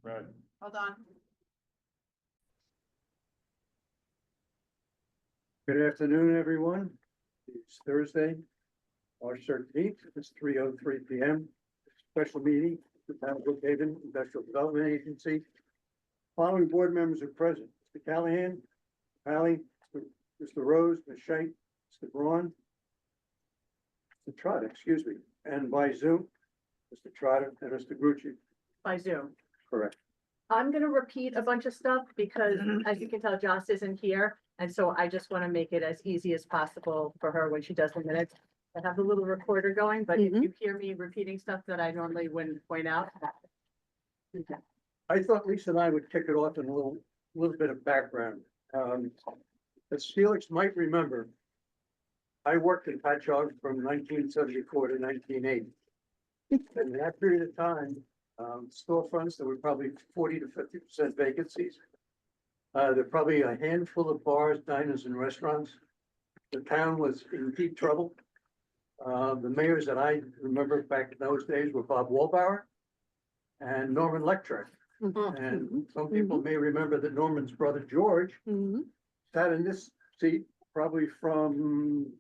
Right. Hold on. Good afternoon, everyone. It's Thursday, March 13th. It's 3:03 p.m. Special meeting, the Town of Brookhaven Industrial Development Agency. Following board members are present: Mr. Callahan, Pally, Mr. Rose, Ms. Scheit, Mr. Braun, Mr. Trotter, excuse me, and by Zoom, Mr. Trotter and Mr. Grucci. By Zoom. Correct. I'm gonna repeat a bunch of stuff because as you can tell, Joss isn't here. And so I just want to make it as easy as possible for her when she does the minutes. I have the little recorder going, but if you hear me repeating stuff that I normally wouldn't point out. Okay. I thought Lisa and I would kick it off in a little bit of background. As Felix might remember, I worked in Patchogue from 1974 to 1980. And in that period of time, storefronts, there were probably 40 to 50% vacancies. There were probably a handful of bars, diners, and restaurants. The town was in deep trouble. The mayors that I remember back in those days were Bob Wallbauer and Norman Lectrick. And some people may remember that Norman's brother George sat in this seat probably from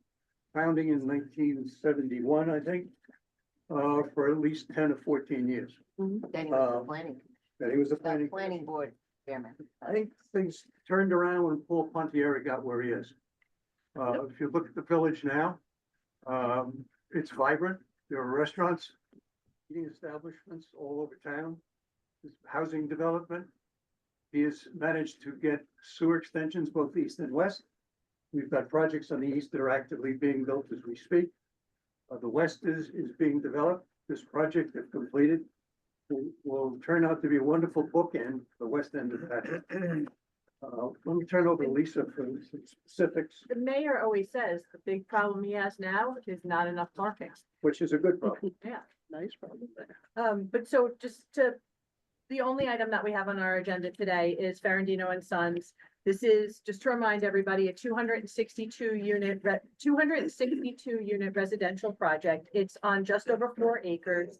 founding in 1971, I think, for at least 10 or 14 years. Then he was the planning, That he was the planning board chairman. I think things turned around when Paul Pontieri got where he is. If you look at the village now, it's vibrant. There are restaurants, eating establishments all over town. There's housing development. He has managed to get sewer extensions both east and west. We've got projects on the east that are actively being built as we speak. The west is being developed. This project, if completed, will turn out to be a wonderful bookend, the west end of that. Let me turn over to Lisa for some specifics, The mayor always says the big problem he has now is not enough parking. which is a good problem. Yeah, nice problem. But so the only item that we have on our agenda today is Ferrandino and Sons. This is, just to remind everybody, a 262 unit residential project. It's on just over 4 acres.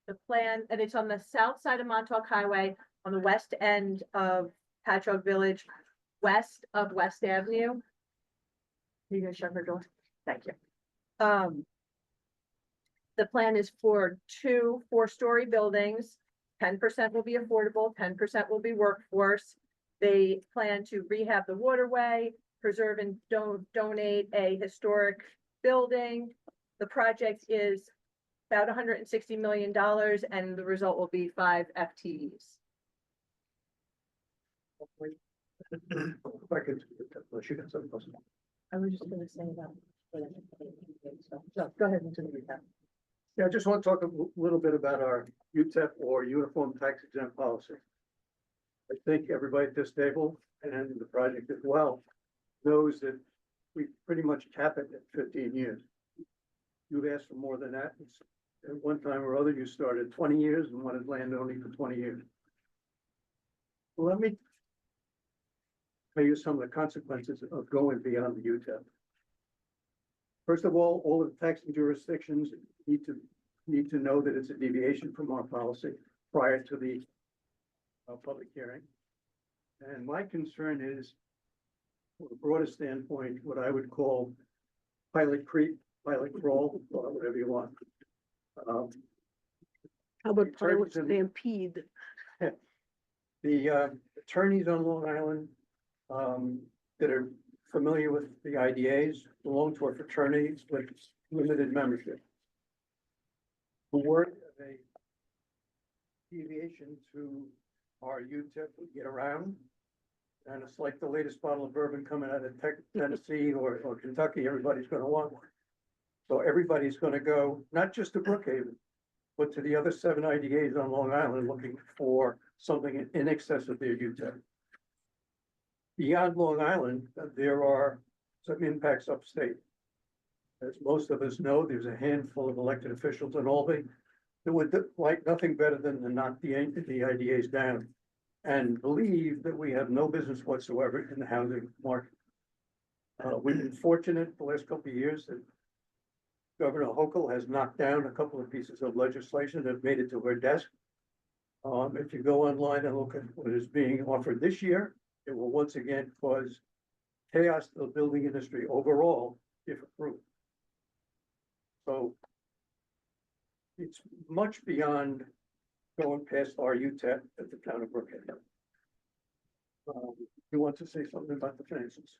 The plan, and it's on the south side of Montauk Highway, on the west end of Patchogue Village, west of West Avenue. Are you gonna shut her door? Thank you. The plan is for 2 4-story buildings. 10% will be affordable, 10% will be workforce. They plan to rehab the waterway, preserve and donate a historic building. The project is about $160 million, and the result will be 5 FTEs. If I could, unless you got something else. I was just gonna say that. So, go ahead and do the recap. Yeah, I just want to talk a little bit about our UTEP or Uniform Tax Exempt Policy. I think everybody at this table and the project as well knows that we pretty much cap it at 15 years. You've asked for more than that. At one time or other, you started 20 years and wanted land only for 20 years. Let me tell you some of the consequences of going beyond the UTEP. First of all of the taxing jurisdictions need to know that it's a deviation from our policy prior to the public hearing. And my concern is, from a broader standpoint, what I would call pilot creep, pilot crawl, or whatever you want. How about pilot Attorneys in- stampede? The attorneys on Long Island that are familiar with the IDAs belong to a fraternity with limited membership. The word of a deviation to our UTEP would get around. And it's like the latest bottle of bourbon coming out of Tennessee or Kentucky, everybody's gonna want one. So everybody's gonna go, not just to Brookhaven, but to the other 7 IDAs on Long Island looking for something in excess of their UTEP. Beyond Long Island, there are some impacts upstate. As most of us know, there's a handful of elected officials in Albany that would like nothing better than to knock the IDAs down and believe that we have no business whatsoever in the housing market. We've been fortunate the last couple of years that Governor Hochul has knocked down a couple of pieces of legislation that made it to her desk If you go online and look at what is being offered this year, it will once again cause chaos to the building industry overall if approved. So it's much beyond going past our UTEP at the town of Brookhaven. You want to say something about the finances?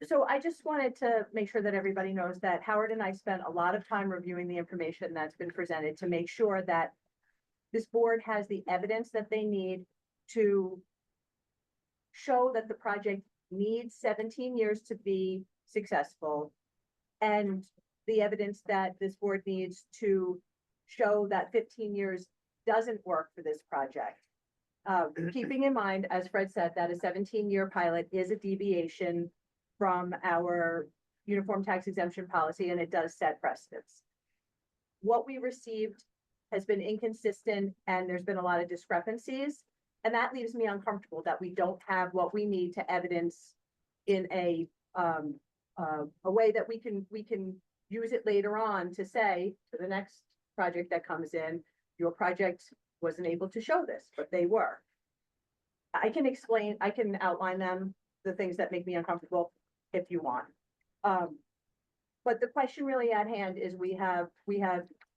So I just wanted to make sure that everybody knows that Howard and I spent a lot of time reviewing the information that's been presented to make sure that this board has the evidence that they need to show that the project needs 17 years to be successful, and the evidence that this board needs to show that 15 years doesn't work for this project. Keeping in mind, as Fred said, that a 17-year pilot is a deviation from our uniform tax exemption policy, and it does set precedents. What we received has been inconsistent, and there's been a lot of discrepancies, and that leaves me uncomfortable that we don't have what we need to evidence in a way that we can use it later on to say to the next project that comes in, your project wasn't able to show this, but they were. I can outline them, the things that make me uncomfortable if you want. But the question really at hand is we have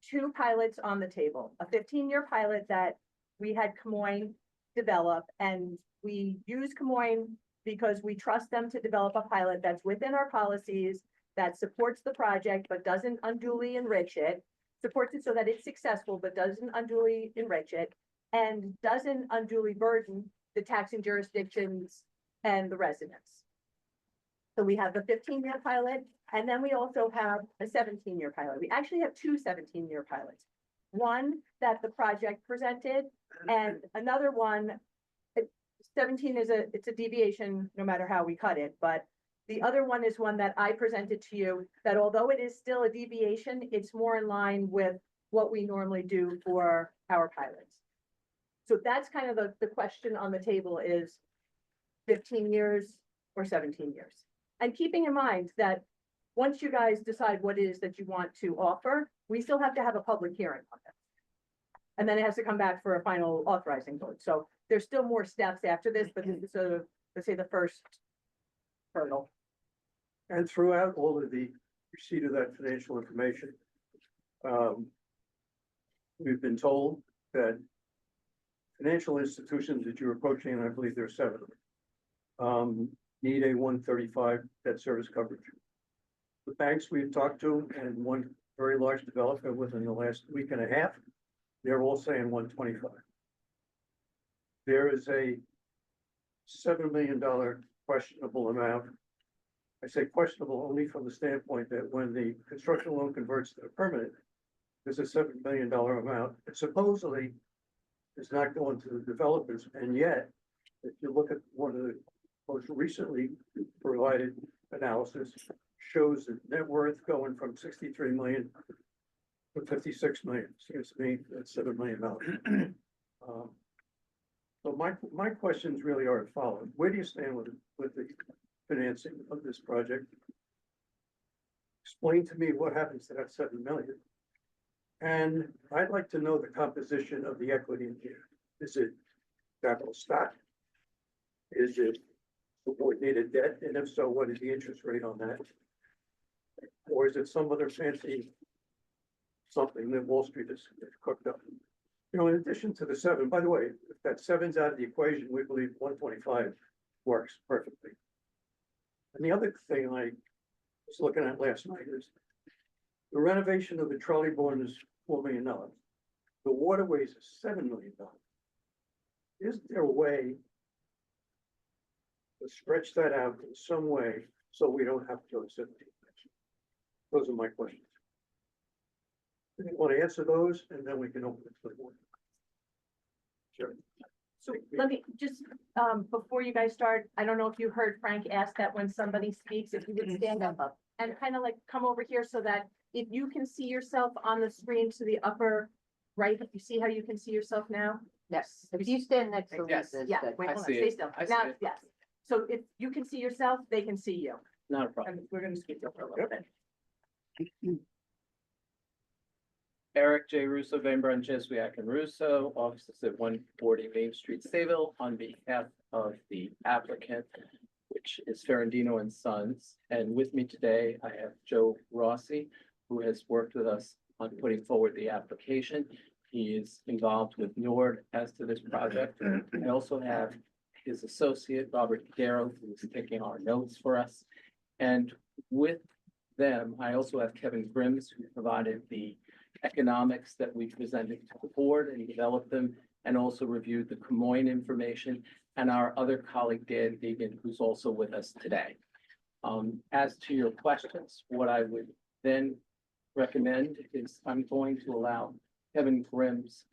two pilots on the table, a 15-year pilot that we had Camoin develop, and we use Camoin because we trust them to develop a pilot that's within our policies, that supports the project, but doesn't unduly enrich it, supports it so that it's successful, but doesn't unduly enrich it, and doesn't unduly burden the taxing jurisdictions and the residents. So we have the 15-year pilot, and then we also have a 17-year pilot. We actually have two 17-year pilots. One that the project presented, and another one, 17 it's a deviation no matter how we cut it, but the other one is one that I presented to you, that although it is still a deviation, it's more in line with what we normally do for our pilots. So that's kind of the question on the table is 15 years or 17 years. And keeping in mind that once you guys decide what it is that you want to offer, we still have to have a public hearing on it. And then it has to come back for a final authorizing vote. So there's still more steps after this, but this is sort of, let's say, the first hurdle. And throughout all of the receipt of that financial information, we've been told that financial institutions that you're approaching, and I believe there are 7 of them, need a 135 debt service coverage. The banks we've talked to, and one very large developer within the last week and a half, they're all saying 125. There is a $7 million questionable amount. I say questionable only from the standpoint that when the construction loan converts to a permanent, there's a $7 million amount. It supposedly is not going to the developers, and yet, if you look at one of the most recently provided analysis, shows the net worth going from 63 million to 56 million. Seems to me that's $7 million. So my questions really are as follows: where do you stand with the financing of this project? Explain to me what happens to that 7 million. And I'd like to know the composition of the equity in here. Is it capital stock? Is it subordinated debt? And if so, what is the interest rate on that? Or is it some other fancy something that Wall Street has cooked up? You know, in addition to the 7, by the way, if that 7's out of the equation, we believe 125 works perfectly. And the other thing I was looking at last night is the renovation of the trolley barn is $4 million. The waterways is $7 million. Is there a way to stretch that out in some way so we don't have to go to 17? Those are my questions. If you want to answer those, and then we can open it to the board. Sure. So let me just, before you guys start, I don't know if you heard Frank ask that when somebody speaks, if you would stand up and kind of like come over here so that if you can see yourself on the screen to the upper right, if you see how you can see yourself now? Yes, if you stand next to Yes. Lisa. Yeah, good. wait, I hold on, see stay it. still. I see Now, it. yes. So if you can see yourself, they can see you. Not a problem. And we're gonna speak up for a little bit. Eric J. Russo, Van Brunt, Jeswiak, and Russo, offices at 140 Main Street, Sayville, on behalf of the applicant, which is Ferrandino and Sons. And with me today, I have Joe Rossi, who has worked with us on putting forward the application. He is involved with NORD as to this project. I also have his associate, Robert Darrow, who is taking our notes for us. And with them, I also have Kevin Grims, who provided the economics that we presented to the board and developed them, and also reviewed the Camoin information, and our other colleague, Dan Deegan, who's also with us today. As to your questions, what I would then recommend is I'm going to allow Kevin Grims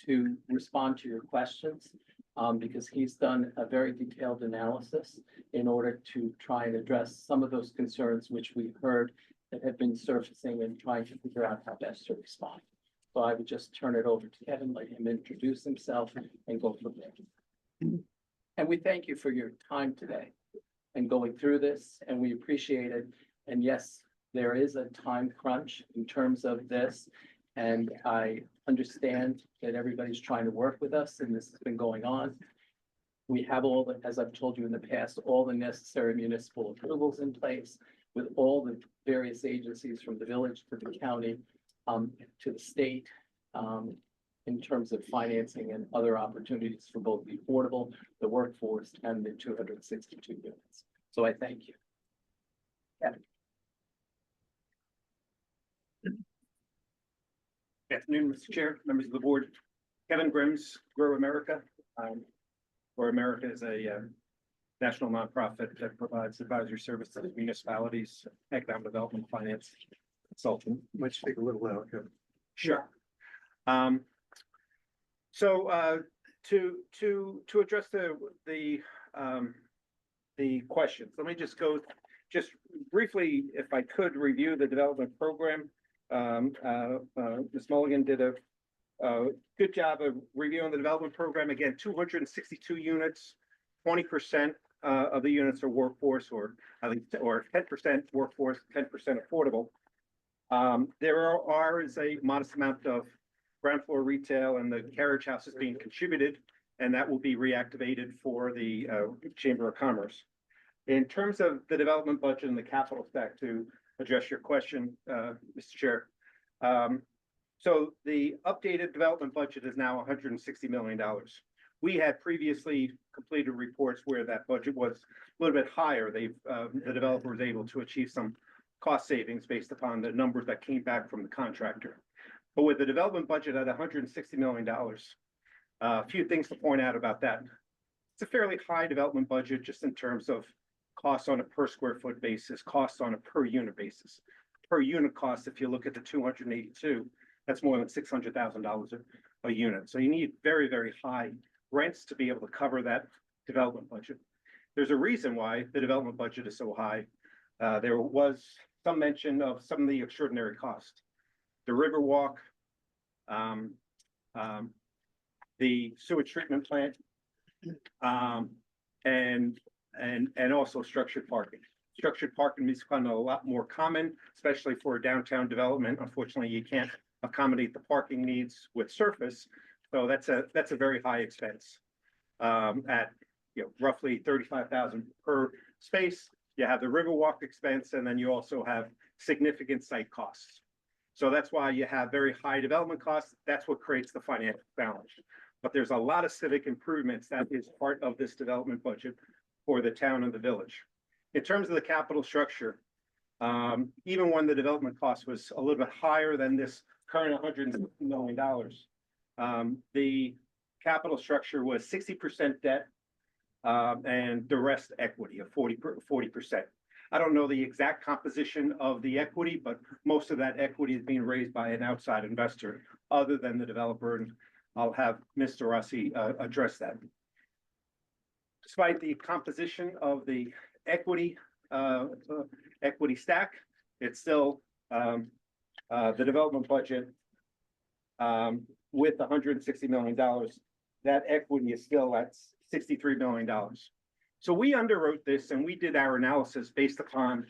to respond to your questions, because he's done a very detailed analysis in order to try and address some of those concerns which we've heard that have been surfacing and trying to figure out how best to respond. So I would just turn it over to Kevin, let him introduce himself and go from there. And we thank you for your time today and going through this, and we appreciate it. And yes, there is a time crunch in terms of this. And I understand that everybody's trying to work with us, and this has been going on. We have all the, as I've told you in the past, all the necessary municipal approvals in place with all the various agencies from the village to the county, to the state, in terms of financing and other opportunities for both the affordable, the workforce, and the 262 units. So I thank you. Good afternoon, Mr. Chair, members of the board. Kevin Grims, Grow America. Grow America is a national nonprofit that provides advisory services to municipalities, economic development, finance, consultant. Might speak a little louder, Kevin. Sure. To address the questions, let me just go briefly, if I could, review the development program. Ms. Mulligan did a good job of reviewing the development program. Again, 262 units, 20% of the units are workforce, or 10% workforce, 10% affordable. There is a modest amount of ground floor retail, and the carriage house is being contributed, and that will be reactivated for the Chamber of Commerce. In terms of the development budget and the capital stack, to address your question, Mr. Chair. So the updated development budget is now $160 million. We had previously completed reports where that budget was a little bit higher. The developer was able to achieve some cost savings based upon the numbers that came back from the contractor. But with the development budget at $160 million, a few things to point out about that. It's a fairly high development budget just in terms of costs on a per square foot basis, costs on a per unit basis. Per unit cost, if you look at the 282, that's more than $600,000 a unit. So you need very, very high rents to be able to cover that development budget. There's a reason why the development budget is so high. There was some mention of some of the extraordinary costs. The Riverwalk, the sewage treatment plant, and also structured parking. Structured parking is kind of a lot more common, especially for downtown development. Unfortunately, you can't accommodate the parking needs with surface, so that's a very high expense. At roughly $35,000 per space, you have the Riverwalk expense, and then you also have significant site costs. So that's why you have very high development costs. That's what creates the financial balance. But there's a lot of civic improvements that is part of this development budget for the town and the village. In terms of the capital structure, even when the development cost was a little bit higher than this current $160 million, the capital structure was 60% debt and the rest equity of 40%. I don't know the exact composition of the equity, but most of that equity is being raised by an outside investor other than the developer, and I'll have Mr. Rossi address that. Despite the composition of the equity stack, it's still the development budget with $160 million. That equity is still at $63 million. So we underwrote this and we did our analysis based upon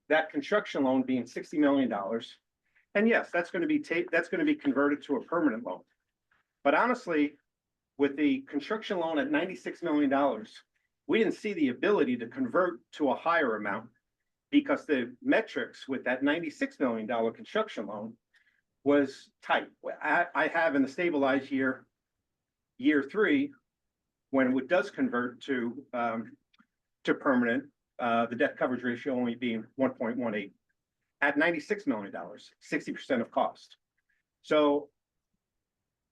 that construction loan being $60 million And yes, that's going to be that's going to be converted to a permanent loan. But honestly, with the construction loan at $96 million, we didn't see the ability to convert to a higher amount because the metrics with that $96 million construction loan was tight. I have in the stabilized year 3, when it does convert to permanent, the debt coverage ratio only being 1.18 at $96 million, 60% of cost. So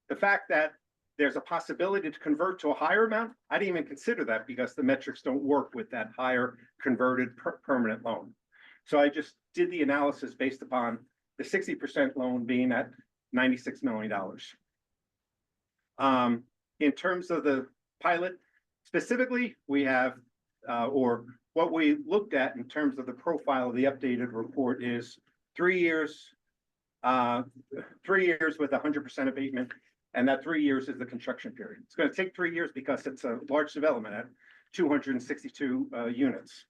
the fact that there's a possibility to convert to a higher amount, I didn't even consider that because the metrics don't work with that higher converted permanent loan. So I just did the analysis based upon the 60% loan being at $96 million. In terms of the pilot, specifically, we have, or what we looked at in terms of the profile of the updated report is 3 years, 3 years with 100% abatement, and that 3 years is the construction period. It's going to take 3 years because it's a large development at 262 units.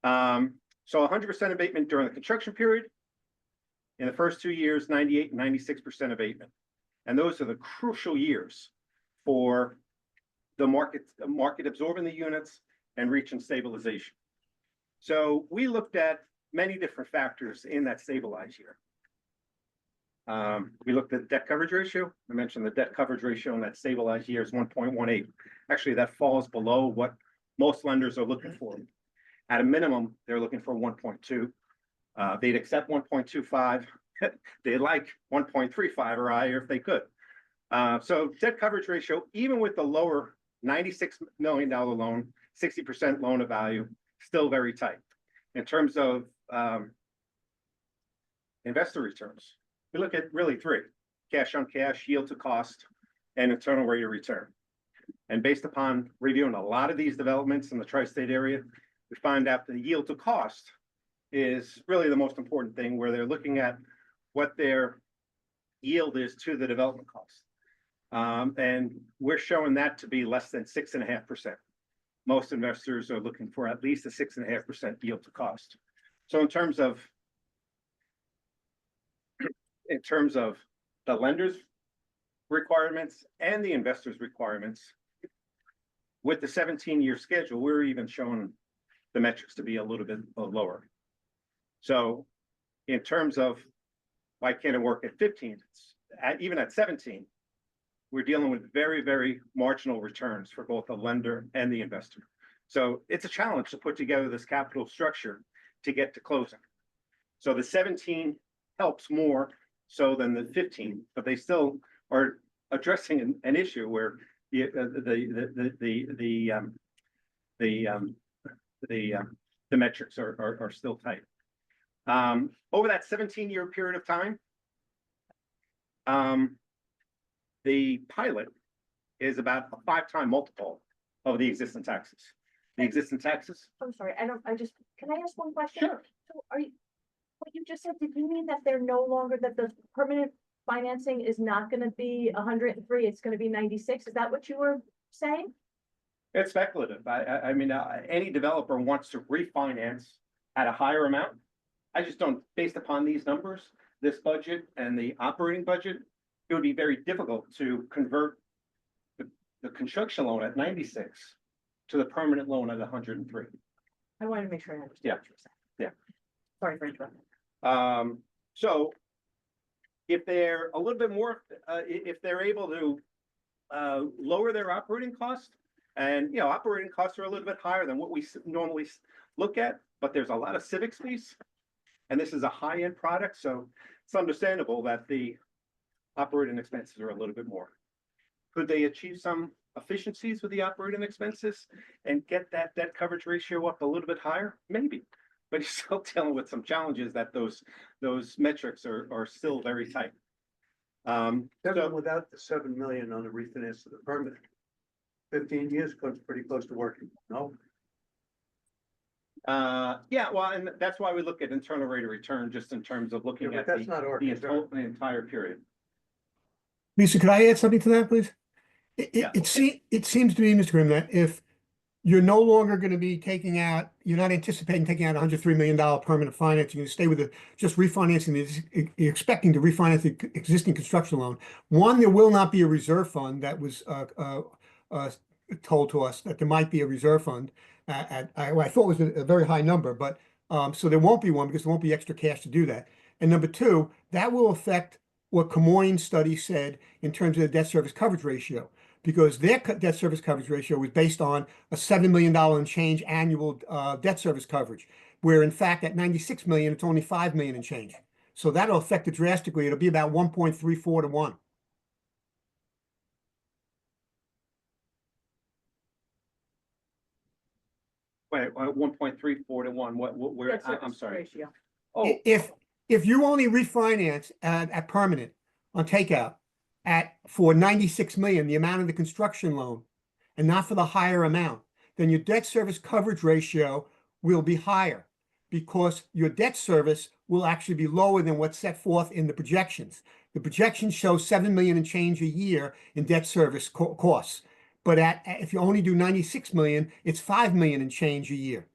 So 100% abatement during the construction period. In the first 2 years, 98 and 96% abatement. And those are the crucial years for the market absorbing the units and reaching stabilization. So we looked at many different factors in that stabilized year. We looked at debt coverage ratio. I mentioned the debt coverage ratio in that stabilized year is 1.18. Actually, that falls below what most lenders are looking for. At a minimum, they're looking for 1.2. They'd accept 1.25. They'd like 1.35 or higher if they could. So debt coverage ratio, even with the lower $96 million loan, 60% loan to value, still very tight. In terms of investor returns, we look at really 3: cash on cash, yield to cost, and internal rate of return. And based upon reviewing a lot of these developments in the tri-state area, we find out the yield to cost is really the most important thing, where they're looking at what their yield is to the development cost. And we're showing that to be less than 6.5%. Most investors are looking for at least a 6.5% yield to cost. So in terms of the lender's requirements and the investor's requirements, with the 17-year schedule, we're even showing the metrics to be a little bit lower. So in terms of why can't it work at 15, even at 17, we're dealing with very, very marginal returns for both the lender and the investor. So it's a challenge to put together this capital structure to get to closing. So the 17 helps more so than the 15, but they still are addressing an issue where the metrics are still tight. Over that 17-year period of time, the pilot is about a 5-time multiple of the existing taxes. The existing taxes. I'm sorry, can I ask one question? Sure. So what you just said, did you mean that they're no longer, that the permanent financing is not gonna be 103, it's gonna be 96? Is that what you were saying? It's speculative. I mean, any developer wants to refinance at a higher amount. I just don't, based upon these numbers, this budget and the operating budget, it would be very difficult to convert the construction loan at 96 to the permanent loan at 103. I wanted to make sure I understood Yeah. what you were saying. Yeah. Sorry for interrupting. So if they're a little bit more, if they're able to lower their operating costs, and operating costs are a little bit higher than what we normally look at, but there's a lot of civic space, and this is a high-end product, so it's understandable that the operating expenses are a little bit more. Could they achieve some efficiencies with the operating expenses and get that debt coverage ratio up a little bit higher? Maybe, but you're still dealing with some challenges that those metrics are still very tight. Even without the 7 million on the refinance of the permanent, 15 years comes pretty close to working, no? Yeah, well, and that's why we look at internal rate of return, just in terms of looking Yeah, at but that's not our concern. the entire period. Lisa, could I add something to that, please? Yeah. It seems to me, Mr. Grimm, that if you're no longer going to be taking out, you're not anticipating taking out $103 million permanent financing. You stay with just refinancing you're expecting to refinance the existing construction loan. One, there will not be a reserve fund that was told to us that there might be a reserve fund I thought was a very high number, but so there won't be one because there won't be extra cash to do that. And number two, that will affect what Camoins study said in terms of the debt service coverage ratio, because their debt service coverage ratio was based on a $7 million and change annual debt service coverage, where in fact at 96 million, it's only 5 million and change. So that'll affect it drastically. It'll be about 1.34 to 1. Wait, 1.34 to 1, where, Debt I'm service sorry. ratio. Oh, If you only refinance at permanent on takeout for 96 million, the amount of the construction loan, and not for the higher amount, then your debt service coverage ratio will be higher because your debt service will actually be lower than what's set forth in the projections. The projections show 7 million and change a year in debt service costs. But if you only do 96 million, it's 5 million and change a year.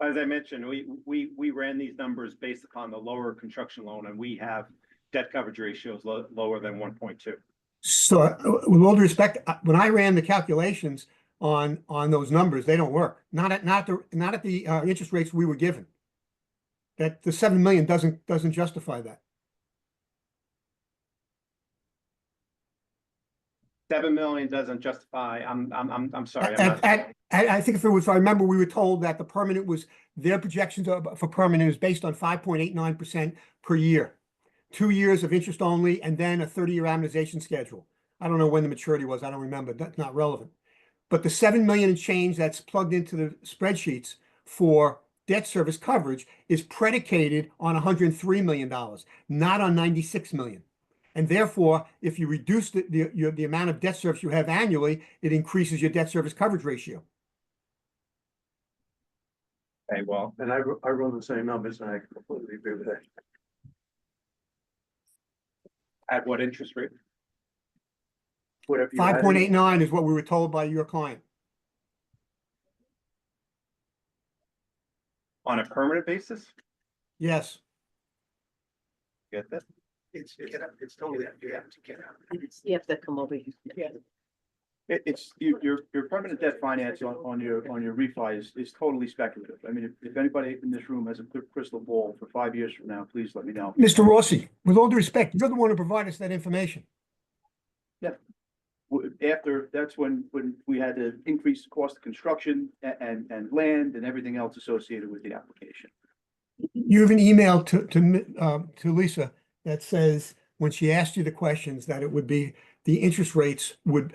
as I mentioned, we ran these numbers based upon the lower construction loan, and we have debt coverage ratios lower than 1.2. So with all due respect, when I ran the calculations on those numbers, they don't work. Not at the interest rates we were given. That the 7 million doesn't justify that. 7 million doesn't justify, I'm sorry. I'm not- I think if I remember, we were told that the permanent was, their projections for permanent is based on 5.89% per year. 2 years of interest only, and then a 30-year amortization schedule. I don't know when the maturity was. I don't remember. That's not relevant. But the 7 million and change that's plugged into the spreadsheets for debt service coverage is predicated on $103 million, not on 96 million. And therefore, if you reduce the amount of debt service you have annually, it increases your debt service coverage ratio. Okay, well, And I run the same numbers and I completely agree with that. at what interest rate? Whatever you added. 5.89 is what we were told by your client. On a permanent basis? Yes. Get that? It's totally, you have to get out. You have to come over here. Yeah. It's your permanent debt finance on your refi is totally speculative. I mean, if anybody in this room has a crystal ball for 5 years from now, please let me know. Mr. Rossi, with all due respect, you're the one who provided us that information. That's when we had to increase the cost of construction and land and everything else associated with the application. You have an email to Lisa that says, when she asked you the questions, that it would be the interest rates would,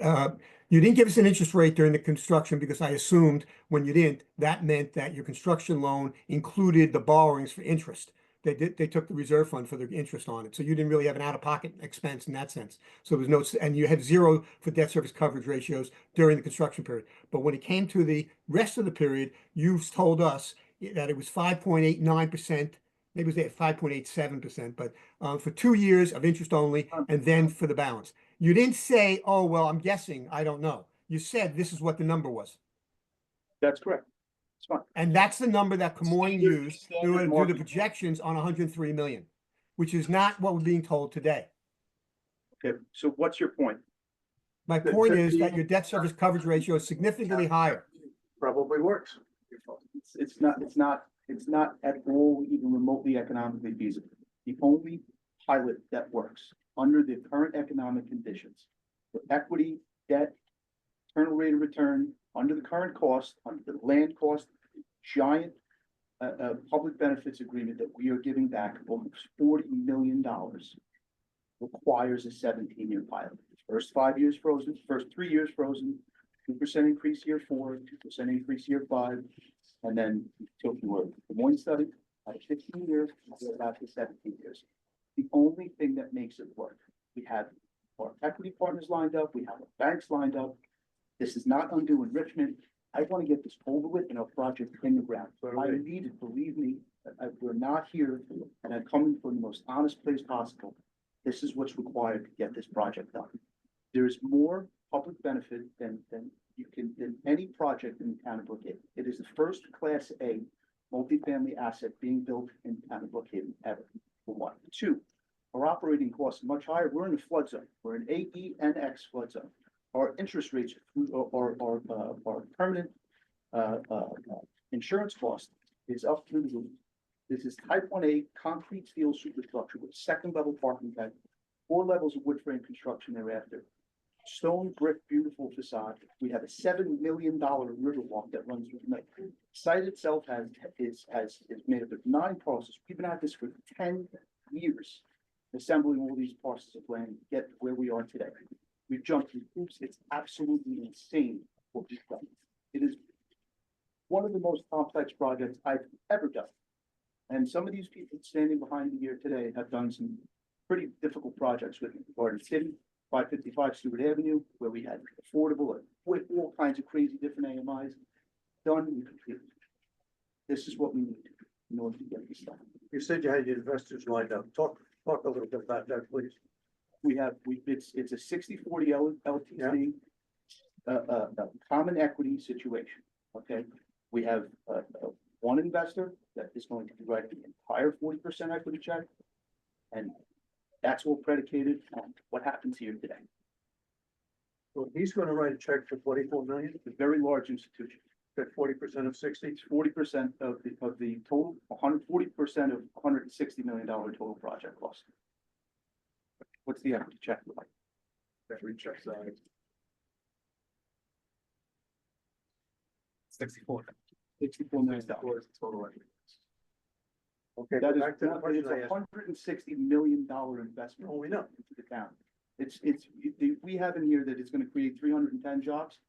you didn't give us an interest rate during the construction because I assumed when you didn't, that meant that your construction loan included the borrowings for interest. They took the reserve fund for the interest on it. So you didn't really have an out-of-pocket expense in that sense. So there was no, and you had 0 for debt service coverage ratios during the construction period. But when it came to the rest of the period, you told us that it was 5.89%, maybe it was at 5.87%, but for 2 years of interest only, and then for the balance. You didn't say, oh, well, I'm guessing, I don't know. You said this is what the number was. That's correct. It's fine. And that's the number that Camoin used in order to do the market. projections on 103 million, which is not what we're being told today. Okay, so what's your point? My point is that your debt service coverage ratio is significantly higher. Probably works. It's not at all even remotely economically feasible. The only pilot that works under the current economic conditions for equity, debt, internal rate of return, under the current cost, under the land cost, giant public benefits agreement that we are giving back almost $40 million requires a 17-year pilot. First 5 years frozen, first 3 years frozen, 2% increase year 4, 2% increase year 5, and then until you were the Moines study at 15 years, about to 17 years. The only thing that makes it work, we have our equity partners lined up, we have our banks lined up. This is not undue enrichment. I want to get this over with and our project in the ground. I need it, believe me, we're not here, and I'm coming from the most honest place possible. This is what's required to get this project done. There is more public benefit than any project in the town of Brookhaven. It is the first Class A multifamily asset being built in the town of Brookhaven ever, for one. Two, our operating costs are much higher. We're in a flood zone. We're in AENX flood zone. Our interest rates are permanent, insurance cost is up through the roof. This is type 1A concrete steel superstructure with second level parking deck, 4 levels of wood frame construction thereafter. Stone brick, beautiful facade. We have a $7 million riverwalk that runs through the night. Site itself is made up of 9 parcels. We've been at this for 10 years, assembling all these parcels of land to get where we are today. We've jumped through hoops. It's absolutely insane what we've done. It is one of the most complex projects I've ever done. And some of these people standing behind me here today have done some pretty difficult projects with me. Garden City, 555 Stewart Avenue, where we had affordable, with all kinds of crazy different AMIs, done and completed. This is what we need in order to get this done. You said you had your investors lined up. Talk a little bit about that, please. It's a 60-40 LTC, common equity situation, okay? We have, one investor that is going to be writing the entire 40% equity check. And that's all predicated on what happens here today. So he's gonna write a check for 44 million, It's a very large institution. at 40% of 60. It's 40% of the total, 140% of $160 million total project cost. What's the equity check like? Every check size. 64. $64 million. Total. Okay, That go back to the is, question it's I asked. $160 million investment. Oh, we know. Into the town. We have in here that it's gonna create 310 jobs.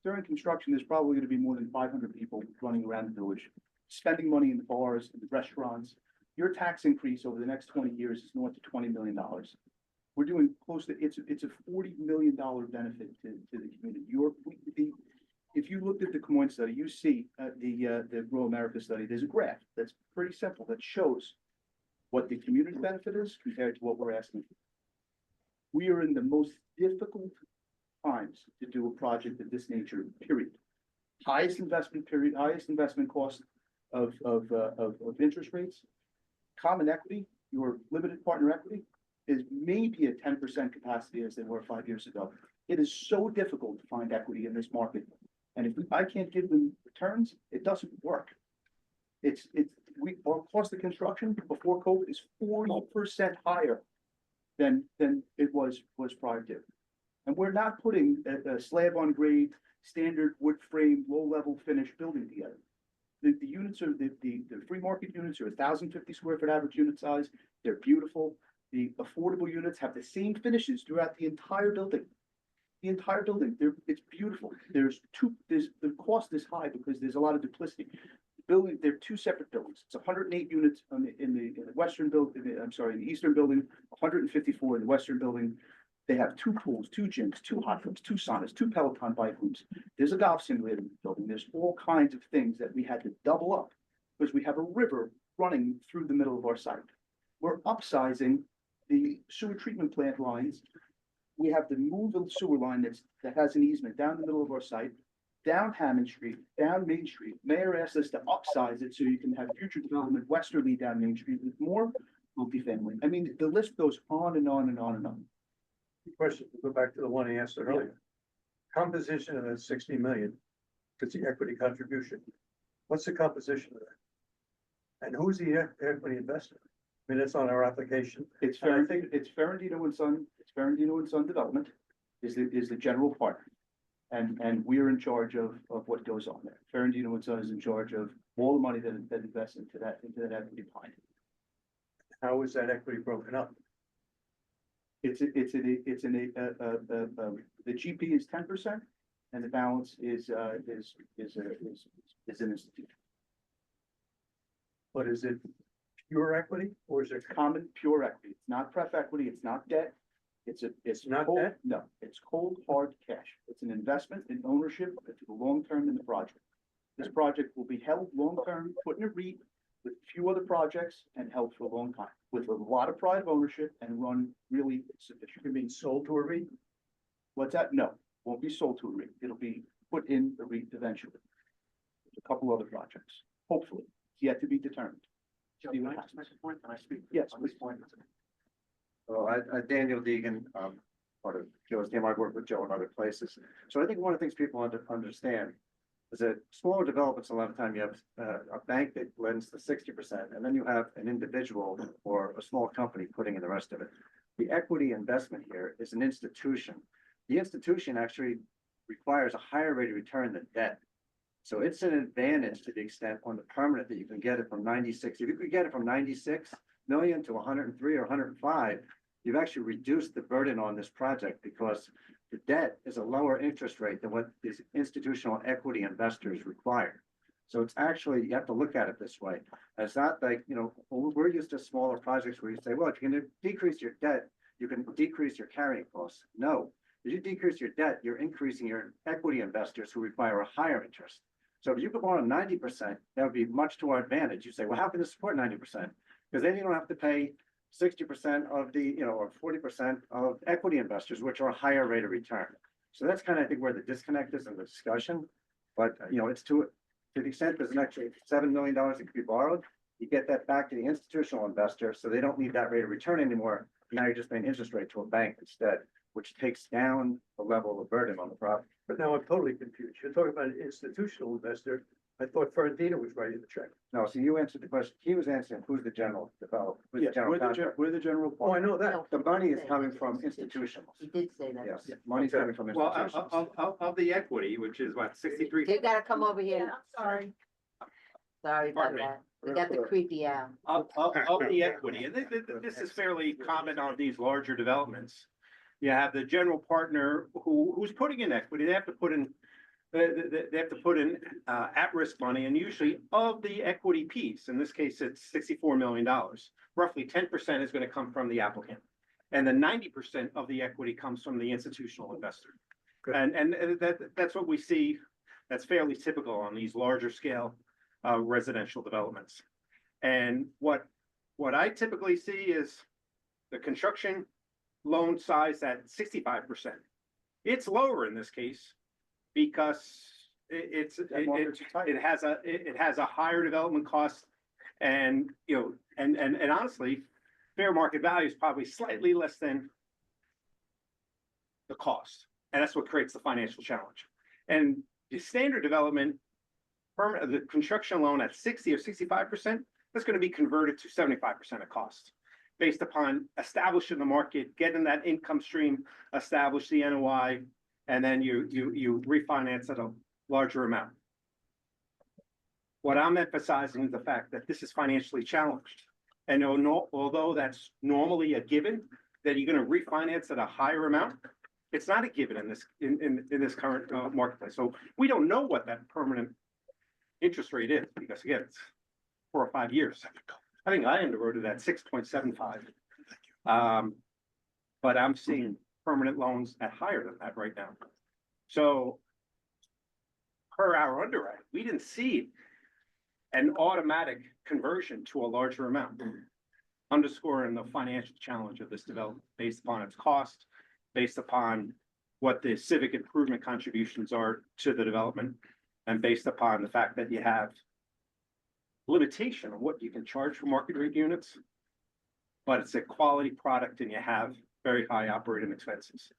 During construction, there's probably gonna be more than 500 people running around the village, spending money in the bars, in the restaurants. Your tax increase over the next 20 years is north of $20 million. We're doing close to, it's a $40 million benefit to the community. If you looked at the Des Moines study, you see the Rural America study, there's a graph that's pretty simple that shows what the community benefit is compared to what we're asking. We are in the most difficult times to do a project of this nature, period. Highest investment period, highest investment cost of interest rates. Common equity, your limited partner equity, is maybe at 10% capacity as they were 5 years ago. It is so difficult to find equity in this market. And if I can't give them returns, it doesn't work. Our cost of construction before COVID is 40% higher than it was prior to. And we're not putting a slab on grade, standard wood frame, low level finished building together. The units are, the free market units are 1,050 square foot average unit size. They're beautiful. The affordable units have the same finishes throughout the entire building. The entire building, it's beautiful. The cost is high because there's a lot of duplicity. They're 2 separate buildings. It's 108 units in the western building, in the eastern building, 154 in the western building. They have 2 pools, 2 gyms, 2 hot rooms, 2 saunas, 2 Peloton bike rooms. There's a golf simulator in the building. There's all kinds of things that we had to double up because we have a river running through the middle of our site. We're upsizing the sewer treatment plant lines. We have to move the sewer line that has an easement down the middle of our site, down Hammond Street, down Main Street. Mayor asked us to upsize it so you can have future development westerly down Main Street with more multifamily. I mean, the list goes on and on and on and on. Question, go back to the one he asked earlier. Composition of that 60 million, it's the equity contribution. What's the composition of that? And who's the equity investor? I mean, it's on our application. It's Ferrandino and Son, it's Ferrandino and Son Development is the general partner. And we're in charge of what goes on there. Ferrandino and Son is in charge of all the money that invests into that equity behind it. How is that equity broken up? The GP is 10% and the balance is an institution. But is it pure equity or is it Common pure equity. It's not pref equity. It's not debt. It's not cold, debt? No, it's cold, hard cash. It's an investment in ownership for the long term in the project. This project will be held long term, put in a REIT with a few other projects and held for a long time with a lot of pride of ownership and run really sufficient. being sold to a REIT? What's that? No, won't be sold to a REIT. It'll be put in the REIT eventually. There's a couple other projects, hopefully, yet to be determined. Joe, See can what I just make happens. a point? Can I speak? Yes, On this please. point? Well, Daniel Deegan, part of Joe's team, I've worked with Joe in other places. So I think one of the things people understand is that smaller developments, a lot of time you have a bank that lends the 60%, and then you have an individual or a small company putting in the rest of it. The equity investment here is an institution. The institution actually requires a higher rate of return than debt. So it's an advantage to the extent on the permanent that you can get it from 96. If you could get it from 96 million to 103 or 105, you've actually reduced the burden on this project because the debt is a lower interest rate than what these institutional equity investors require. So it's actually, you have to look at it this way. It's not like, we're used to smaller projects where you say, well, if you can decrease your debt, you can decrease your carrying costs. No, if you decrease your debt, you're increasing your equity investors who require a higher interest. So if you could borrow 90%, that would be much to our advantage. You say, well, how can this support 90%? Because then you don't have to pay 60% of the, or 40% of equity investors, which are a higher rate of return. So that's kind of, I think, where the disconnect is in the discussion. But, it's to the extent there's an extra $7 million that could be borrowed, you get that back to the institutional investor, so they don't need that rate of return anymore. Now you're just paying interest rate to a bank instead, which takes down the level of burden on the property. But now I'm totally confused. You're talking about an institutional investor. I thought Ferrandino was writing the check. No, so you answered the question. He was answering who's the general developer, who's the Yes, general contractor. we're the general. Oh, I know that. No, The money is Say coming it's from institutional. institutionals. He did say that. Yes, money's Okay. coming from Well, institutions. of the equity, which is what, 63? You gotta come over Yeah, here. I'm sorry. Sorry about Pardon me. that. We got the creepy owl. Of the equity, and this is fairly common on these larger developments. You have the general partner who's putting in equity, they have to put in, they have to put in at-risk money, and usually of the equity piece, in this case, it's $64 million. Roughly 10% is gonna come from the applicant. And then 90% of the equity comes from the institutional investor. Good. And that's what we see, that's fairly typical on these larger scale residential developments. And what I typically see is the construction loan size at 65%. It's lower in this case because it has a higher development cost, and and honestly, fair market value is probably slightly less than the cost, and that's what creates the financial challenge. And the standard development the construction loan at 60 or 65%, that's going to be converted to 75% of cost based upon establishing the market, getting that income stream, establish the NOI, and then you refinance at a larger amount. What I'm emphasizing is the fact that this is financially challenged. And although that's normally a given, that you're going to refinance at a higher amount, it's not a given in this current marketplace. So we don't know what that permanent interest rate is, because again, it's 4 or 5 years. I think I underwrote it at 6.75. But I'm seeing permanent loans at higher than that right now. So per our underwriting, we didn't see an automatic conversion to a larger amount, underscoring the financial challenge of this development based upon its cost, based upon what the civic improvement contributions are to the development, and based upon the fact that you have limitation of what you can charge for market rate units, but it's a quality product and you have very high operating expenses.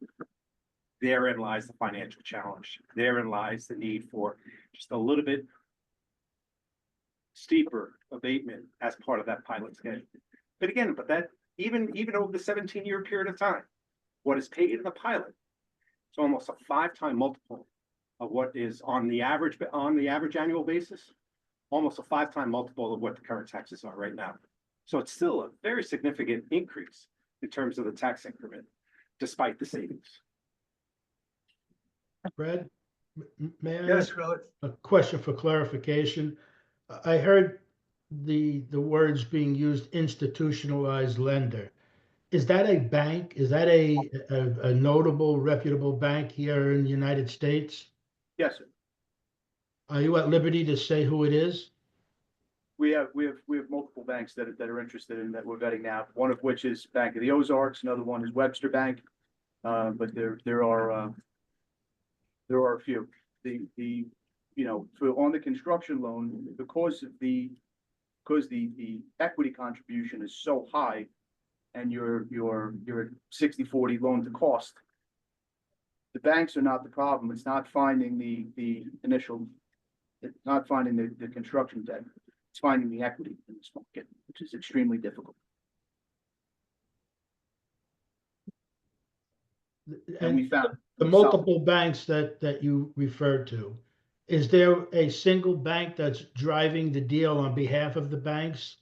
Therein lies the financial challenge. Therein lies the need for just a little bit steeper abatement as part of that pilot schedule. But again, that even over the 17-year period of time, what is paid in the pilot, it's almost a 5-time multiple of what is on the average annual basis, almost a 5-time multiple of what the current taxes are right now. So it's still a very significant increase in terms of the tax increment, despite the savings. Brad, may I Yes, ask Robert. a question for clarification? I heard the words being used, institutionalized lender. Is that a bank? Is that a notable, reputable bank here in the United States? Yes, sir. Are you at liberty to say who it is? We have multiple banks that are interested in that we're vetting now, one of which is Bank of the Ozarks, another one is Webster Bank. But there are a few. You know, on the construction loan, because the equity contribution is so high and you're at 60-40 loan to cost, the banks are not the problem. It's not finding the initial, it's not finding the construction debt. It's finding the equity in this market, which is extremely difficult. And we found the multiple banks that you referred to, is there a single bank that's driving the deal on behalf of the banks?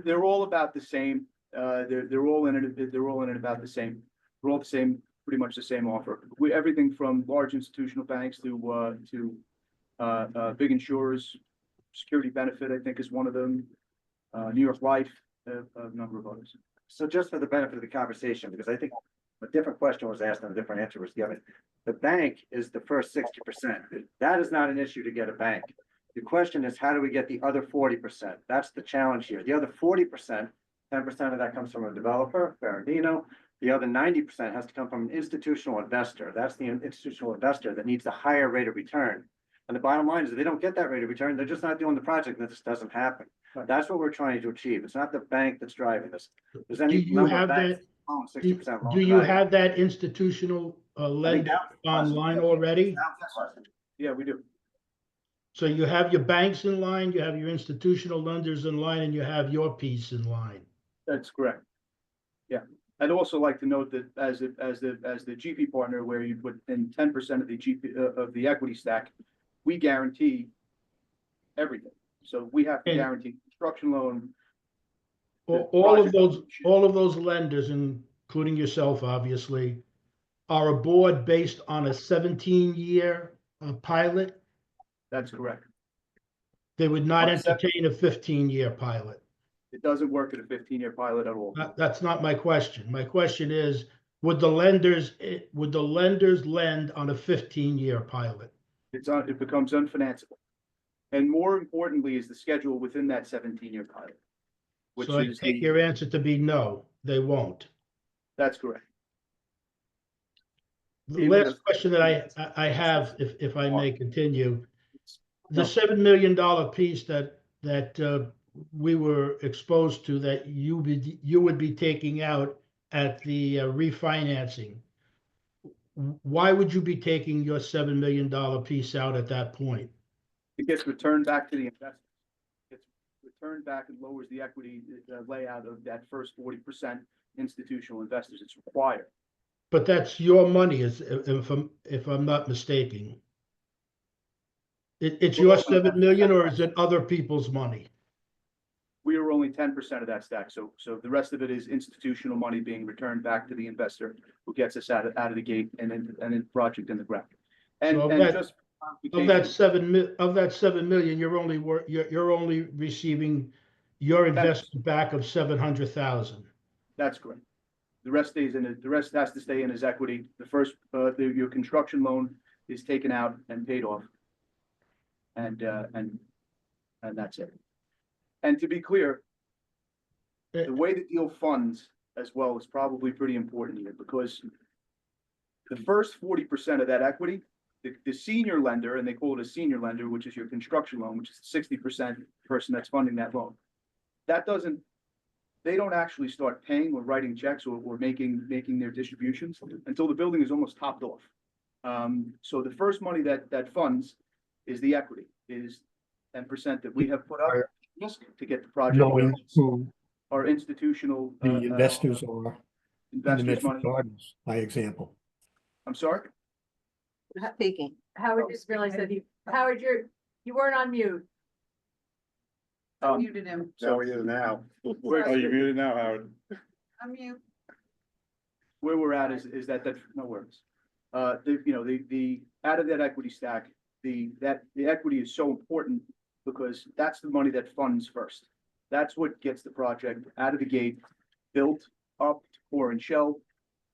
they're all about the same. They're all in it. They're all in it about the same. We're all the same, pretty much the same offer. Everything from large institutional banks to big insurers. Security Benefit, I think, is one of them. New York Life, a number of others. So just for the benefit of the conversation, because I think a different question was asked and a different answer was given. The bank is the first 60%. That is not an issue to get a bank. The question is, how do we get the other 40%? That's the challenge here. The other 40%, 10% of that comes from a developer, Ferrandino. The other 90% has to come from an institutional investor. That's the institutional investor that needs a higher rate of return. And the bottom line is, if they don't get that rate of return, they're just not doing the project, and this doesn't happen. That's what we're trying to achieve. It's not the bank that's driving this. There's Do any you number have of banks that? that own 60% loan. Do you have that institutional lender that- online already? Yeah, we do. So you have your banks in line, you have your institutional lenders in line, and you have your piece in line. That's correct. Yeah, I'd also like to note that as the GP partner, where you put in 10% of the GP of the equity stack, we guarantee everything. So we have to And- guarantee construction loan. All of those lenders, including yourself, obviously, are aboard based on a 17-year pilot. That's correct. They would not On seven- entertain a 15-year pilot. It doesn't work at a 15-year pilot at all. That's not my question. My question is, would the lenders lend on a 15-year pilot? It becomes unfinanceable. And more importantly is the schedule within that 17-year pilot. Which So I is take your answer to be no, they won't. That's correct. The Even last if- question that I have, if I may continue, the No. $7 million piece that we were exposed to, that you would be taking out at the refinancing. Why would you be taking your $7 million piece out at that point? It gets returned back to the investors. It's returned back and lowers the equity layout of that first 40% institutional investors. It's required. But that's your money, if I'm not mistaken. It's your 7 million, or is it other people's money? We are only 10% of that stack. So the rest of it is institutional money being returned back to the investor who gets us out of the gate and then project in the ground. And, So and just Of that 7 million, you're only receiving your investment back of 700,000. That's correct. The rest stays in it. The rest has to stay in as equity. The first, your construction loan is taken out and paid off. And that's it. And to be clear, the way the deal funds as well is probably pretty important here, because the first 40% of that equity, the senior lender, and they call it a senior lender, which is your construction loan, which is 60% person that's funding that loan. They don't actually start paying or writing checks or making their distributions until the building is almost topped off. So the first money that funds is the equity, is 10% that we have put up risk to get the project. Knowing who Our institutional. the investors are in the Investors' Medford money. Gardens, by example. I'm sorry? Speaking. Howard just realized that Howard, you weren't on mute. Muted him. So he is now. Where- you muted now, Howard. Unmute. Where we're at is that no worries. The out of that equity stack, the equity is so important because that's the money that funds first. That's what gets the project out of the gate, built up, core and shell,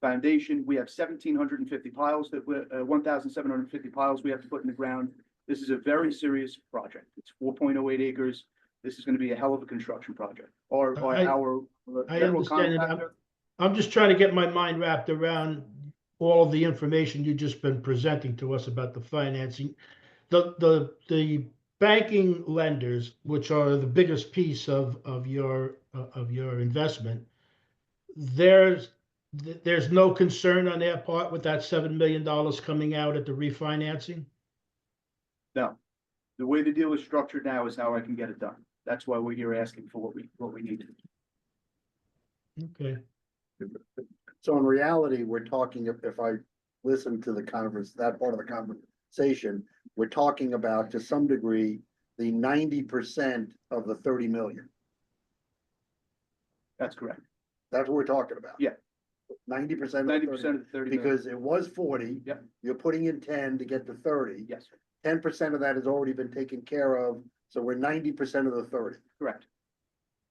foundation. We have 1,750 piles 1,750 piles we have to put in the ground. This is a very serious project. It's 4.08 acres. This is going to be a hell of a construction project. I Our understand general it. contractor. I'm just trying to get my mind wrapped around all of the information you just been presenting to us about the financing. The banking lenders, which are the biggest piece of your investment, there's no concern on their part with that $7 million coming out at the refinancing? No, the way the deal is structured now is how I can get it done. That's why we're here asking for what we need. Okay. So in reality, we're talking, if I listen to the that part of the conversation, we're talking about, to some degree, the 90% of the 30 million. That's correct. That's what we're talking about. Yeah. 90%. 90% of the 30 million. Because it was 40. Yep. You're putting in 10 to get to 30. Yes, 10% of that has already been taken care of, so we're 90% of the 30. correct.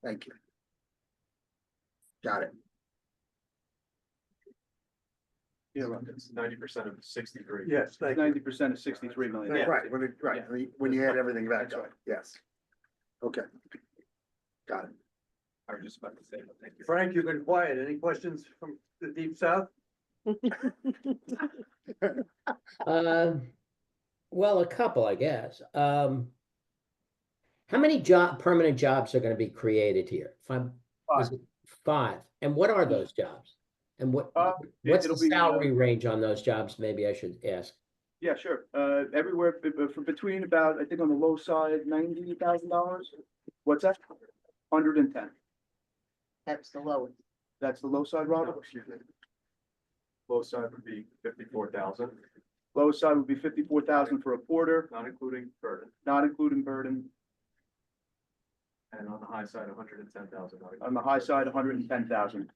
Thank you. Got it. Yeah, right. It's 90% of 63. Yes, thank you. 90% of 63 million. Yeah. Right, when you add everything back That's up, yes. Okay. Got it. I was just about to say, but thank you. Frank, you've been quiet. Any questions from the deep south? Well, a couple, I guess. How many permanent jobs are gonna be created here? Is it 5? And what are those jobs? And what's it'll the be, salary range on those jobs? Maybe I should ask. Yeah, sure. Everywhere from between about, I think on the low side, $90,000. What's that? 110. That's the lowest. That's the low side, Robert? Low side would be 54,000, Low side would be 54,000 for a porter, not including burden, not including burden. and on the high side, 110,000. On the high side, 110,000.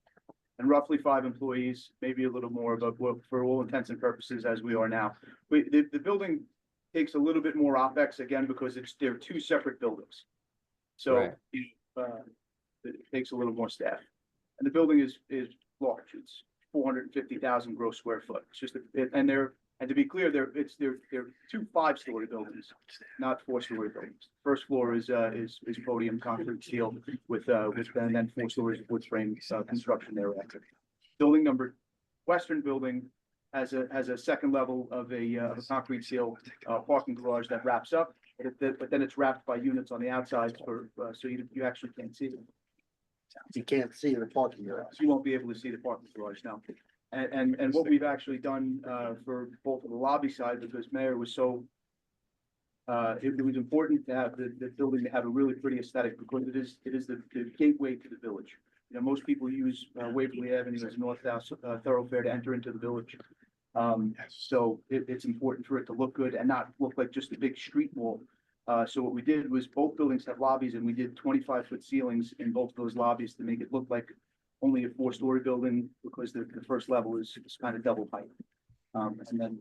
And roughly 5 employees, maybe a little more, but for all intents and purposes, as we are now. The building takes a little bit more OpEx again, because they're 2 separate buildings. So, Right. It takes a little more staff. And the building is large. It's 450,000 gross square foot. It's just, and to be clear, they're 2 5-story buildings, not 4-story buildings. First floor is podium concrete steel with and then 4 stories of wood frame construction thereafter. Building number, western building has a second level of a concrete steel parking garage that wraps up, but then it's wrapped by units on the outside so you actually can't see it. You can't see the parking garage. So you won't be able to see the parking garage now. And what we've actually done for both of the lobby side, because Mayor was so, it was important to have the building to have a really pretty aesthetic, because it is the gateway to the village. You know, most people use Waverly Avenue as a north-south thoroughfare to enter into the village. So it's important for it to look good and not look like just a big street wall. So what we did was, both buildings have lobbies, and we did 25-foot ceilings in both of those lobbies to make it look like only a 4-story building, because the first level is kind of double height. And then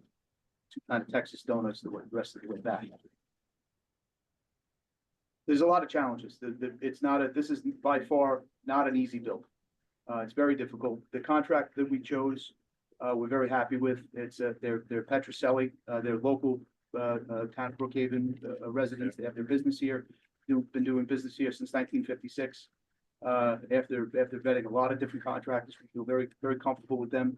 2 kind of Texas donuts the rest of the way back. There's a lot of challenges. This is by far not an easy build. It's very difficult. The contract that we chose, we're very happy with. It's they're Petroselli, they're local town of Brookhaven residents. They have their business here. They've been doing business here since 1956. After vetting a lot of different contractors, we feel very, very comfortable with them.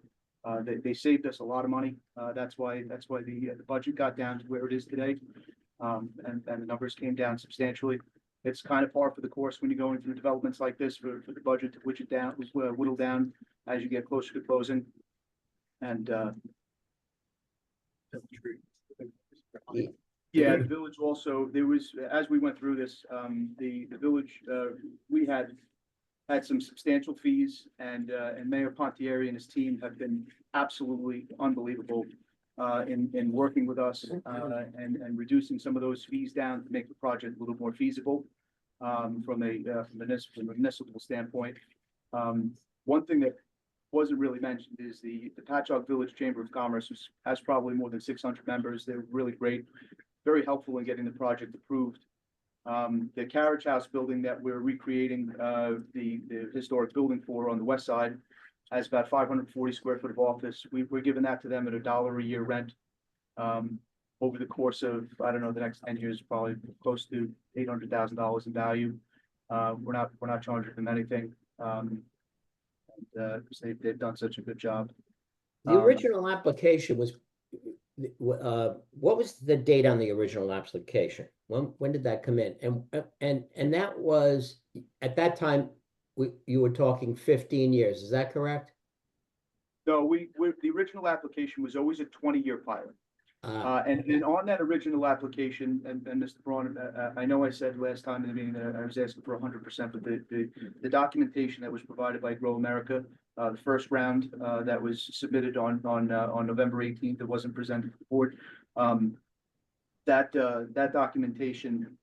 They saved us a lot of money. That's why the budget got down to where it is today. And the numbers came down substantially. It's kind of par for the course when you're going through developments like this for the budget to whittle down as you get closer to closing. And yeah, the village also, there was, as we went through this, the village, we had some substantial fees, and Mayor Pontieri and his team have been absolutely unbelievable in working with us and reducing some of those fees down to make the project a little more feasible from a municipal standpoint. One thing that wasn't really mentioned is the Patchogue Village Chamber of Commerce has probably more than 600 members. They're really great, very helpful in getting the project approved. The Carriage House building that we're recreating the historic building for on the west side has about 540 square foot of office. We're giving that to them at $1 a year rent. Over the course of, I don't know, the next 10 years, probably close to $800,000 in value. We're not charging them anything. They've done such a good job. The original application was, what was the date on the original application? When did that come in? And that was, at that time, you were talking 15 years, is that correct? No, the original application was always a 20-year pilot. And on that original application, and Mr. Braun, I know I said last time in the meeting that I was asking for 100%, but the documentation that was provided by Grow America, the first round that was submitted on November 18th, that wasn't presented to the board. That documentation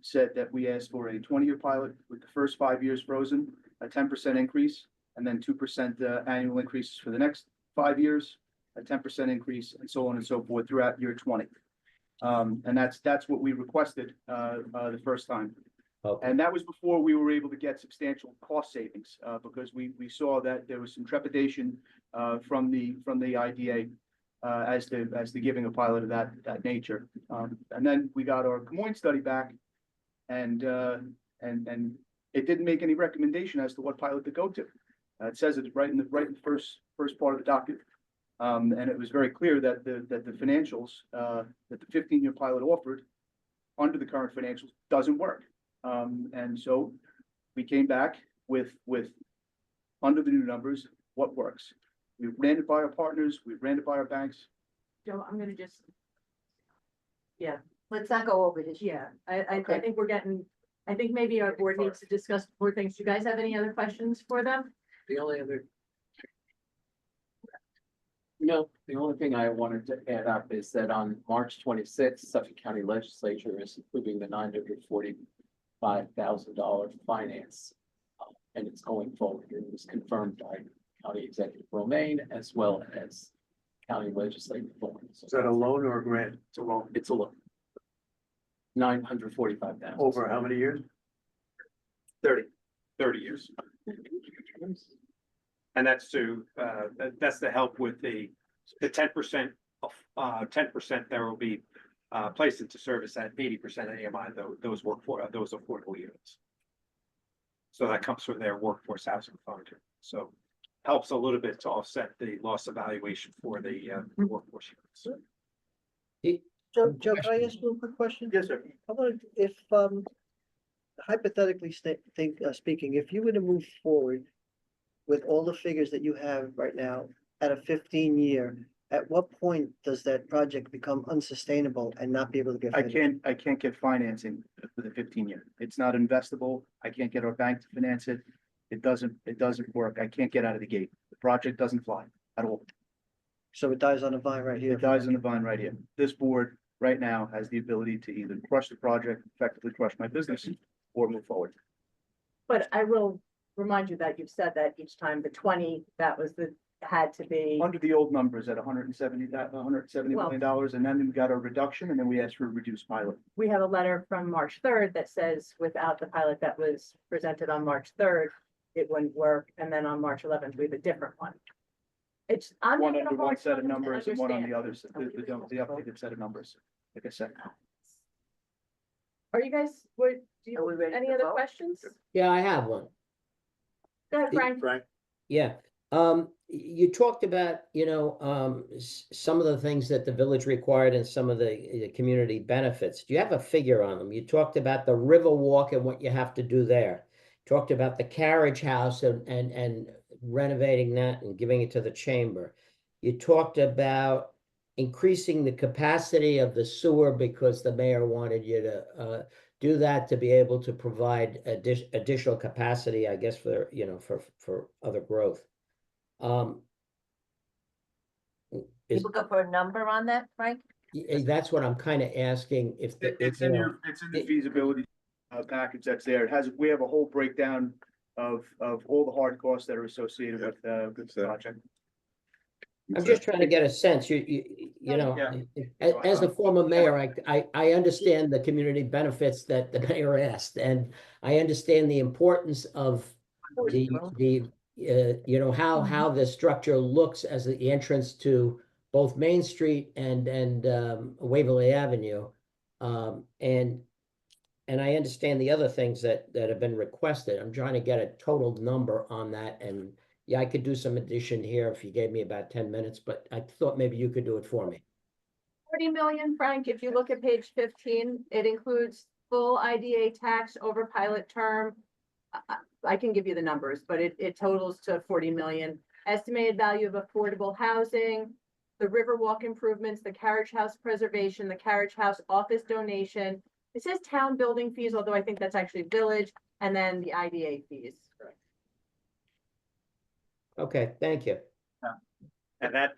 said that we asked for a 20-year pilot with the first 5 years frozen, a 10% increase, and then 2% annual increases for the next 5 years, a 10% increase, and so on and so forth throughout year 20. And that's what we requested the first time. Okay. And that was before we were able to get substantial cost savings, because we saw that there was some trepidation from the IDA as to giving a pilot of that nature. And then we got our Camoin study back, and it didn't make any recommendation as to what pilot to go to. It says it right in the first part of the document. And it was very clear that the financials that the 15-year pilot offered under the current financials doesn't work. And so we came back with under the new numbers, what works. We ran it by our partners, we ran it by our banks. Joe, I'm gonna just, Let's not go over this. I think I think maybe our board needs to discuss more things. Do you guys have any other questions for them? The only other. No, the only thing I wanted to add up is that on March 26th, Suffolk County Legislature is approving the $945,000 finance. And it's going forward. It was confirmed by County Executive Romaine as well as County Legislative Forum. So Is that a loan or a grant? it's a loan. It's a loan. 945,000. Over how many years? 30 years. And that's that's to help with the 10% of 10% that will be placed into service at 80% of AMI, those affordable units. So that comes from their workforce housing fund. So helps a little bit to offset the loss of valuation for the workforce units. Joe, can I ask you a quick question? Yes, sir. How about if, hypothetically speaking, if you were to move forward with all the figures that you have right now at a 15-year, at what point does that project become unsustainable and not be able to get finished? I can't get financing for the 15-year. It's not investable. I can't get our bank to finance it. It doesn't work. I can't get out of the gate. The project doesn't fly at all. So it dies on the vine right here. It dies on the vine right here. This board right now has the ability to either crush the project, effectively crush my business, or move forward. But I will remind you that you've said that each time the 20, that was had to be. Under the old numbers at $170 million, and then we got a reduction, and then we asked for a reduced pilot. We have a letter from March 3rd that says without the pilot that was presented on March 3rd, it wouldn't work. And then on March 11th, we have a different one. I'm One having a under one hard set of time to numbers and one on the understand. other, the updated set of numbers, like I said. Are you guys, do Are we you, ready any to other vote? questions? Yeah, I have one. Go ahead, Frank. Frank? Yeah, you talked about, some of the things that the village required and some of the community benefits. Do you have a figure on them? You talked about the river walk and what you have to do there. Talked about the carriage house and renovating that and giving it to the chamber. You talked about increasing the capacity of the sewer because the mayor wanted you to do that to be able to provide additional capacity, I guess, for other growth. You looking for a number on that, Frank? That's what I'm kind of asking if It's in the feasibility package that's there. We have a whole breakdown of all the hard costs that are associated with the project. I'm just trying to get a sense, as a former mayor, I understand the community benefits that the mayor asked, and I understand the importance of how the structure looks as the entrance to both Main Street and Waverly Avenue. And I understand the other things that have been requested. I'm trying to get a total number on that and, Yeah, I could do some addition here if you gave me about 10 minutes, but I thought maybe you could do it for me. 40 million, Frank, if you look at page 15, it includes full IDA tax over pilot term. I can give you the numbers, but it totals to 40 million. Estimated value of affordable housing, the Riverwalk improvements, the carriage house preservation, the carriage house office donation. It says town building fees, although I think that's actually village, and then the IDA fees. Okay, thank you. And that,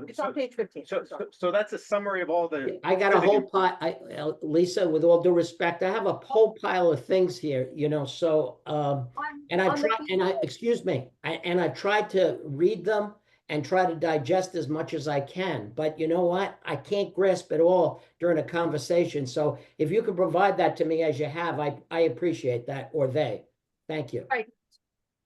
It's on page 15. so that's a summary of all the. I got a whole pile, Lisa, with all due respect, I have a whole pile of things here, so, and I've tried, excuse me, and I've tried to read them and try to digest as much as I can, but you know what? I can't grasp it all during a conversation, so if you could provide that to me as you have, I appreciate that, or they. Thank you. Right.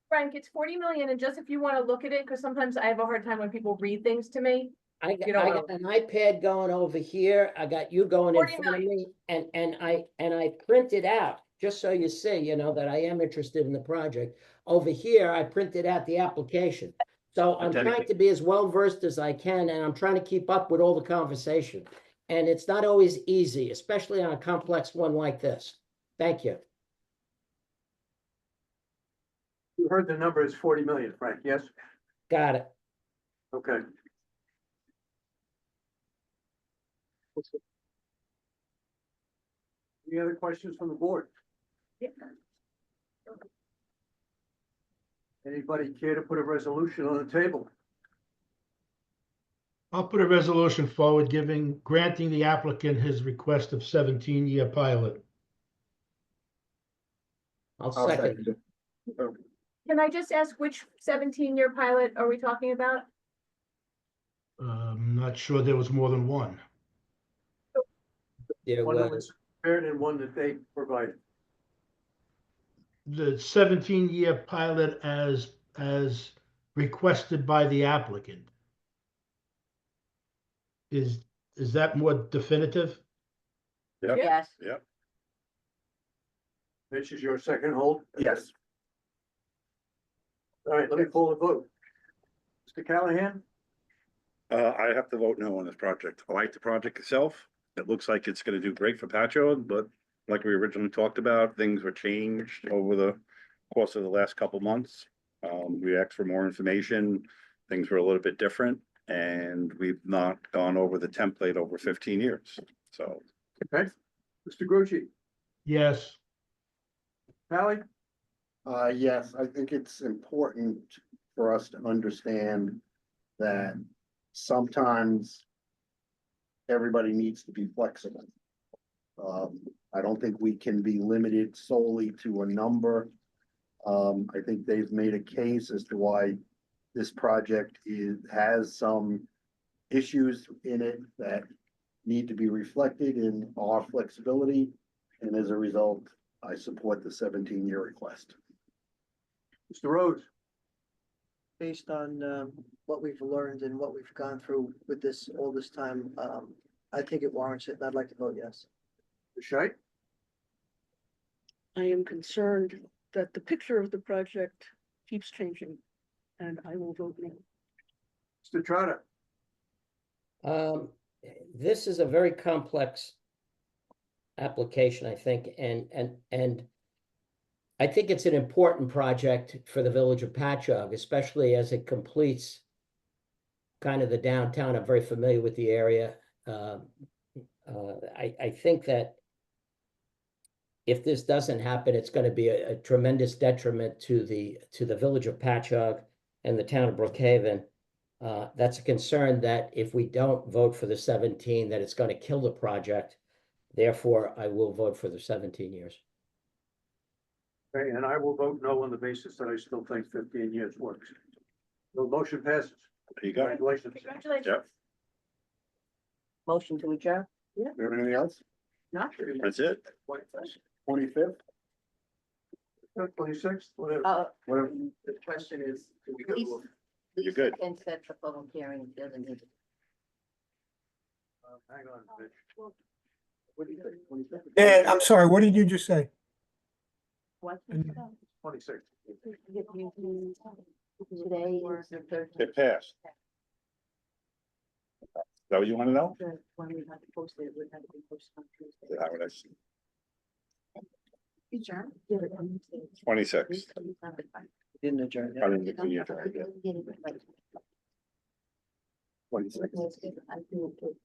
Frank, it's 40 million, and just if you want to look at it, because sometimes I have a hard time when people read things to me. I got, You don't I know. got an iPad going over here. I got you going in 40 front of me, and I printed out, just so you see, that I am interested in the project. Over here, I printed out the application. So I'm trying to be as well versed as I can, and I'm trying to keep up with all the conversation. And it's not always easy, especially on a complex one like this. Thank you. You heard the number is 40 million, Frank, yes? Got it. Okay. Any other questions from the board? Anybody care to put a resolution on the table? I'll put a resolution forward granting the applicant his request of 17-year pilot. I'll second. Can I just ask which 17-year pilot are we talking about? I'm not sure there was more than one. There One that was, was prepared and one that they provided. The 17-year pilot as requested by the applicant. Is that more definitive? Yep. Yes. Yep. This is your second hold? Yes. All right, let me pull the vote. Mr. Callahan? I have to vote no on this project. I like the project itself. It looks like it's gonna do great for Patchogue, but like we originally talked about, things were changed over the course of the last couple months. We asked for more information. Things were a little bit different, and we've not gone over the template over 15 years. So, Okay. Mr. Grucci? Yes. Pally? Yes, I think it's important for us to understand that sometimes everybody needs to be flexible. I don't think we can be limited solely to a number. I think they've made a case as to why this project has some issues in it that need to be reflected in our flexibility. And as a result, I support the 17-year request. Mr. Rhodes? Based on what we've learned and what we've gone through with this all this time, I think it warrants it, and I'd like to vote yes. Mr. Scheit? I am concerned that the picture of the project keeps changing, and I will vote no. Mr. Trotter? This is a very complex application, I think, and I think it's an important project for the village of Patchogue, especially as it completes kind of the downtown. I'm very familiar with the area. I think that if this doesn't happen, it's going to be a tremendous detriment to the village of Patchogue and the town of Brookhaven. That's a concern that if we don't vote for the 17, that it's going to kill the project. Therefore, I will vote for the 17 years. Okay, and I will vote no on the basis that I still think 15 years works. The motion passes. there you go. Congratulations. Congratulations. Yep. Motion to adjourn? Anything else? Not sure. That's it. 25th? 26th, whatever. Whatever. The question is, do we go to a You're good. And set the public hearing, doesn't it? Hang on, Mitch. What do you think? 26th? Dan, I'm sorry, what did you just say? What? And- 26th. Today is the third. It passed. Is that what you want to know? When we have to post it, it would have to be posted on Tuesday. Is that what I see? Adjourn? Yeah, but I'm saying- 26. Didn't adjourn. I didn't think we adjourned yet. 26. I think it-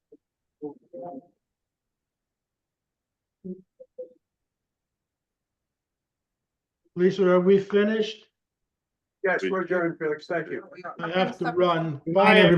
Lisa, are we finished? Yes, we're adjourned, Felix. Thank you. I have to run. Bye, everybody.